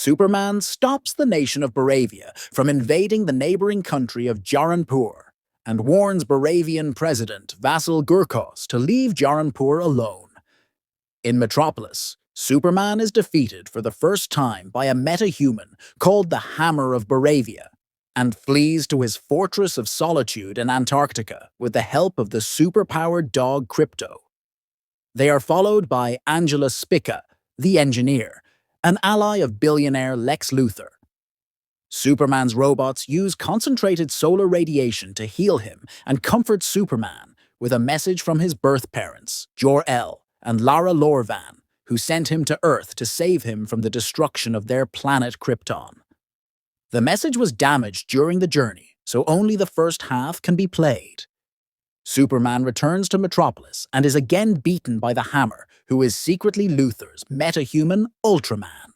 Superman stops the nation of Baravia from invading the neighboring country of 𝗔𝗟𝗦𝗢 and warns Baravian president vassal 𝗔𝗟𝗦𝗢 to leave 𝗔𝗟𝗦𝗢 alone. In Metropolis, Superman is defeated for the first time by a metahuman called the Hammer of Baravia and flees to his Fortress of Solitude in Antarctica with the help of the superpowered dog Krypto. They are followed by 𝗔𝗟𝗦𝗢𝗢, the engineer, an ally of billionaire Lex Luthor. Superman's robots use concentrated solar radiation to heal him and comfort Superman with a message from his birth parents, Jor-El and Lara Lorvan, who sent him to Earth to save him from the destruction of their planet Krypton. The message was damaged during the journey, so only the first half can be played. Superman returns to Metropolis and is again beaten by the Hammer, who is secretly Luthor's metahuman Ultraman.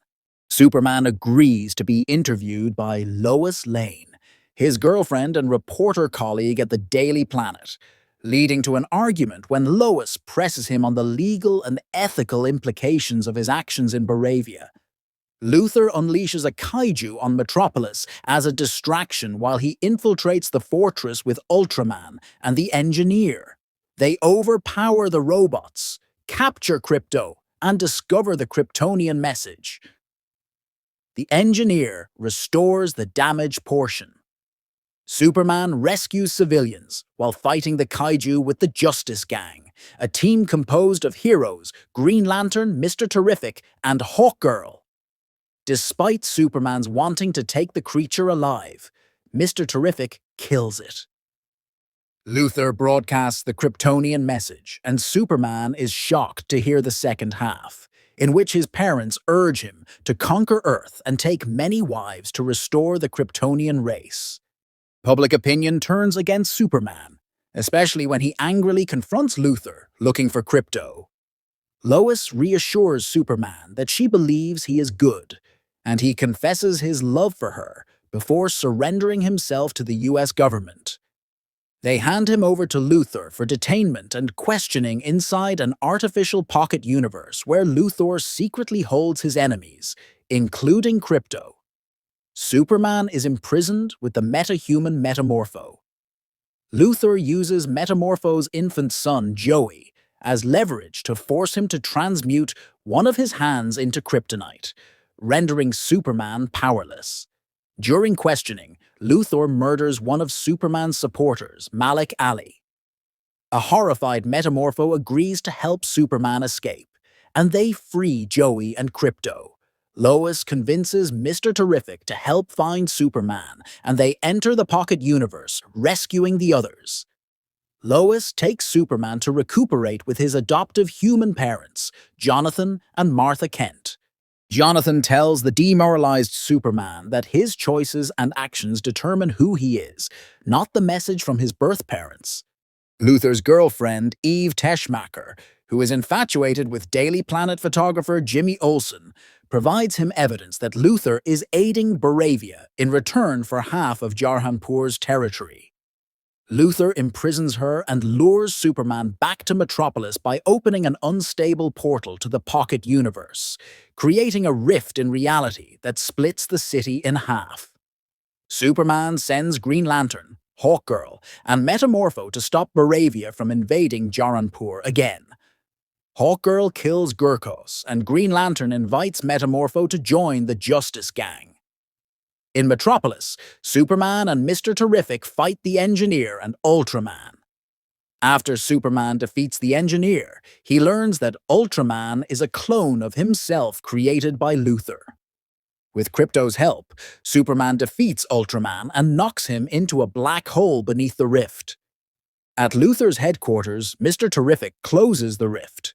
Superman agrees to be interviewed by Lois Lane, his girlfriend and reporter colleague at the Daily Planet, leading to an argument when Lois presses him on the legal and ethical implications of his actions in Baravia. Luthor unleashes a Kaiju on Metropolis as a distraction while he infiltrates the fortress with Ultraman and the Engineer. They overpower the robots, capture Krypto, and discover the Kryptonian message. The Engineer restores the damaged portion. Superman rescues civilians while fighting the Kaiju with the Justice Gang, a team composed of heroes Green Lantern, Mr. Terrific, and Hawkgirl. Despite Superman's wanting to take the creature alive, Mr. Terrific kills it. Luthor broadcasts the Kryptonian message, and Superman is shocked to hear the second half, in which his parents urge him to conquer Earth and take many wives to restore the Kryptonian race. Public opinion turns against Superman, especially when he angrily confronts Luthor looking for Krypto. Lois reassures Superman that she believes he is good, and he confesses his love for her before surrendering himself to the US government. They hand him over to Luthor for detainment and questioning inside an artificial pocket universe where Luthor secretly holds his enemies, including Krypto. Superman is imprisoned with the metahuman Metamorpho. Luthor uses Metamorpho's infant son, Joey, as leverage to force him to transmute one of his hands into kryptonite, rendering Superman powerless. During questioning, Luthor murders one of Superman's supporters, Malik Ali. A horrified Metamorpho agrees to help Superman escape, and they free Joey and Krypto. Lois convinces Mr. Terrific to help find Superman, and they enter the pocket universe, rescuing the others. Lois takes Superman to recuperate with his adoptive human parents, Jonathan and Martha Kent. Jonathan tells the demoralized Superman that his choices and actions determine who he is, not the message from his birth parents. Luthor's girlfriend, Eve Teschmacher, who is infatuated with Daily Planet photographer Jimmy Olsen, provides him evidence that Luthor is aiding Baravia in return for half of 𝗔𝗟𝗦𝗢's territory. Luthor imprisons her and lures Superman back to Metropolis by opening an unstable portal to the pocket universe, creating a rift in reality that splits the city in half. Superman sends Green Lantern, Hawkgirl, and Metamorpho to stop Baravia from invading 𝗔𝗟𝗦𝗢 again. Hawkgirl kills 𝗔𝗟𝗦𝗢, and Green Lantern invites Metamorpho to join the Justice Gang. In Metropolis, Superman and Mr. Terrific fight the Engineer and Ultraman. After Superman defeats the Engineer, he learns that Ultraman is a clone of himself created by Luthor. With Krypto's help, Superman defeats Ultraman and knocks him into a black hole beneath the rift. At Luthor's headquarters, Mr. Terrific closes the rift.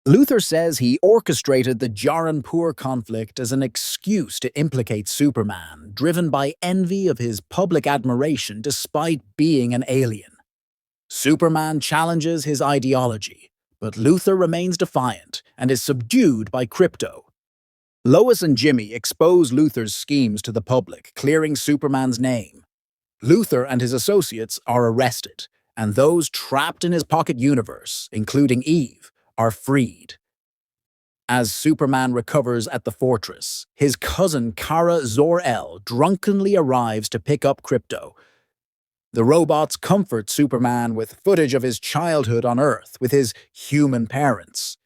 Luthor says he orchestrated the 𝗔𝗟𝗦𝗢 conflict as an excuse to implicate Superman, driven by envy of his public admiration despite being an alien. Superman challenges his ideology, but Luthor remains defiant and is subdued by Krypto. Lois and Jimmy expose Luthor's schemes to the public, clearing Superman's name. Luthor and his associates are arrested, and those trapped in his pocket universe, including Eve, are freed. As Superman recovers at the fortress, his cousin 𝗔𝗟𝗦𝗢 drunkenly arrives to pick up Krypto. The robots comfort Superman with footage of his childhood on Earth with his human parents.